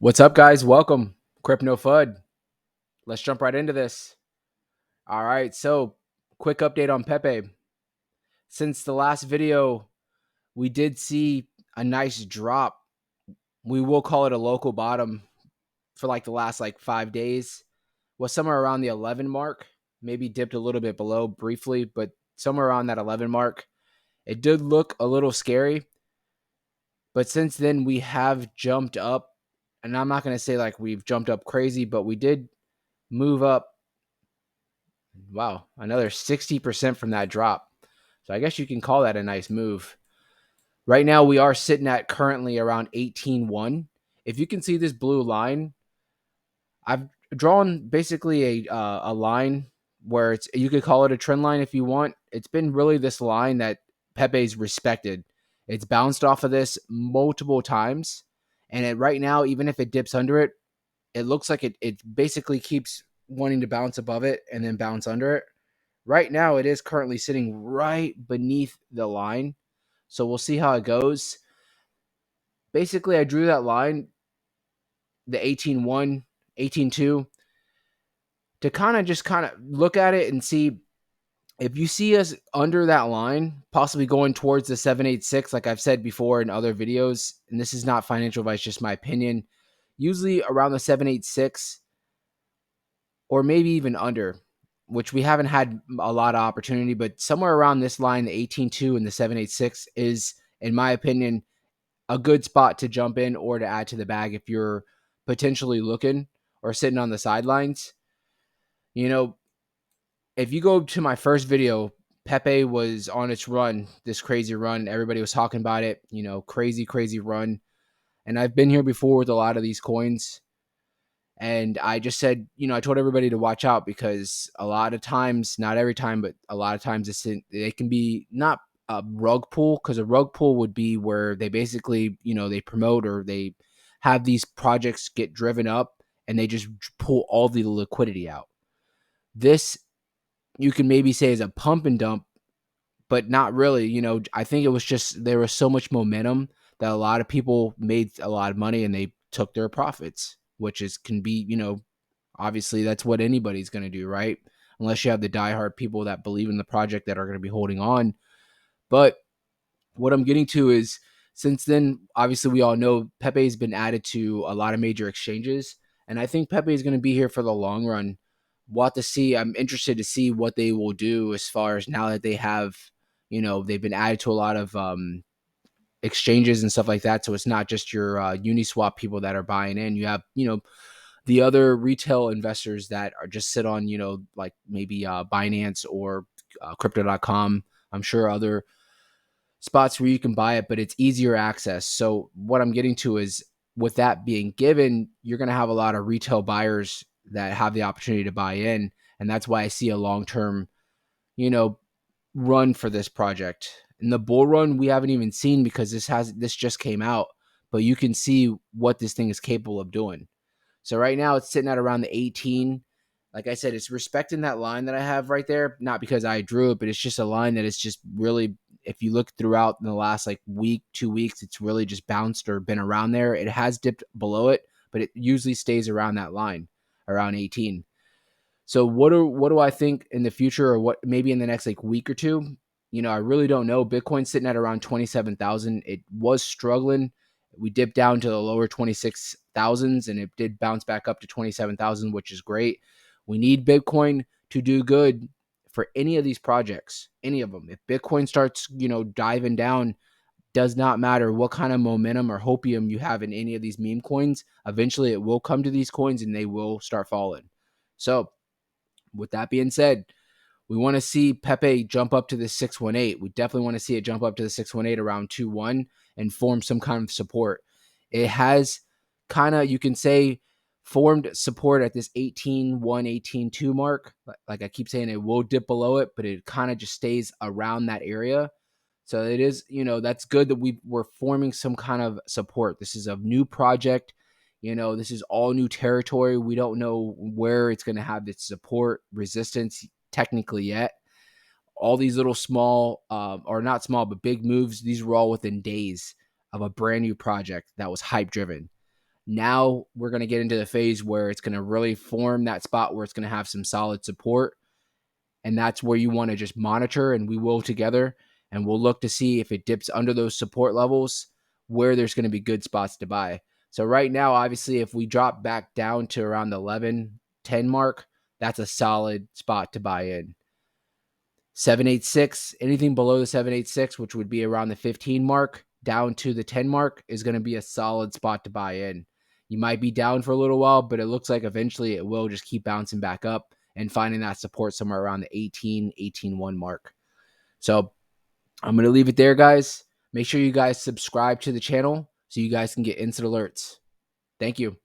What's up, guys? Welcome, Crypto Fud. Let's jump right into this. All right, so quick update on Pepe. Since the last video, we did see a nice drop. We will call it a local bottom for like the last 5 days. Was somewhere around the 11 mark. Maybe dipped a little bit below briefly, but somewhere around that 11 mark. It did look a little scary, but since then we have jumped up, and I'm not going to say like we've jumped up crazy, but we did move up. Wow, another 60% from that drop. So I guess you can call that a nice move. Right now, we are sitting at currently around 18.1. If you can see this blue line, I've drawn basically a line where you could call it a trend line if you want. It's been really this line that Pepe's respected. It's bounced off of this multiple times. And right now, even if it dips under it, it looks like it basically keeps wanting to bounce above it and then bounce under it. Right now, it is currently sitting right beneath the line. So we'll see how it goes. Basically, I drew that line, the 18.1, 18.2, to kind of look at it and see if you see us under that line, possibly going towards the 786, like I've said before in other videos, and this is not financial advice, just my opinion. Usually around the 786 or maybe even under, which we haven't had a lot of opportunity, but somewhere around this line, the 18.2 and the 786 is, in my opinion, a good spot to jump in or to add to the bag if you're potentially looking or sitting on the sidelines. You know, if you go to my first video, Pepe was on its run, this crazy run. Everybody was talking about it, crazy, crazy run. And I've been here before with a lot of these coins. And I just said, I told everybody to watch out because a lot of times, not every time, but a lot of times it can be not a rug pull, because a rug pull would be where they basically, they promote or they have these projects get driven up and they just pull all the liquidity out. This, you can maybe say, is a pump and dump, but not really. I think it was just there was so much momentum that a lot of people made a lot of money and they took their profits, which can be, obviously that's what anybody's going to do, right? Unless you have the diehard people that believe in the project that are going to be holding on. But what I'm getting to is, since then, obviously we all know Pepe has been added to a lot of major exchanges, and I think Pepe is going to be here for the long run. We'll have to see. I'm interested to see what they will do as far as now that they have, they've been added to a lot of exchanges and stuff like that. So it's not just your Uniswap people that are buying in. You have, the other retail investors that are just sit on, like maybe Binance or crypto.com. I'm sure other spots where you can buy it, but it's easier access. So what I'm getting to is, with that being given, you're going to have a lot of retail buyers that have the opportunity to buy in. And that's why I see a long-term, run for this project. And the bull run we haven't even seen because this just came out, but you can see what this thing is capable of doing. So right now it's sitting at around the 18. Like I said, it's respecting that line that I have right there, not because I drew it, but it's just a line that is just really, if you look throughout in the last week, 2 weeks, it's really just bounced or been around there. It has dipped below it, but it usually stays around that line, around 18. So what do I think in the future, or what maybe in the next week or two? I really don't know. Bitcoin's sitting at around 27,000. It was struggling. We dipped down to the lower 26,000s and it did bounce back up to 27,000, which is great. We need Bitcoin to do good for any of these projects, any of them. If Bitcoin starts, diving down, does not matter what kind of momentum or hopium you have in any of these meme coins, eventually it will come to these coins and they will start falling. So with that being said, we want to see Pepe jump up to the 618. We definitely want to see it jump up to the 618 around 2-1 and form some kind of support. It has kind of, you can say, formed support at this 18.1, 18.2 mark. Like I keep saying, it will dip below it, but it kind of just stays around that area. So it is, that's good that we're forming some kind of support. This is a new project. This is all new territory. We don't know where it's going to have its support resistance technically yet. All these little small, or not small, but big moves, these were all within days of a brand new project that was hype driven. Now we're going to get into the phase where it's going to really form that spot where it's going to have some solid support. And that's where you want to just monitor, and we will together. And we'll look to see if it dips under those support levels, where there's going to be good spots to buy. So right now, obviously, if we drop back down to around the 11-10 mark, that's a solid spot to buy in. 786, anything below the 786, which would be around the 15 mark down to the 10 mark, is going to be a solid spot to buy in. You might be down for a little while, but it looks like eventually it will just keep bouncing back up and finding that support somewhere around the 18-1 mark. So I'm going to leave it there, guys. Make sure you guys subscribe to the channel so you guys can get instant alerts. Thank you.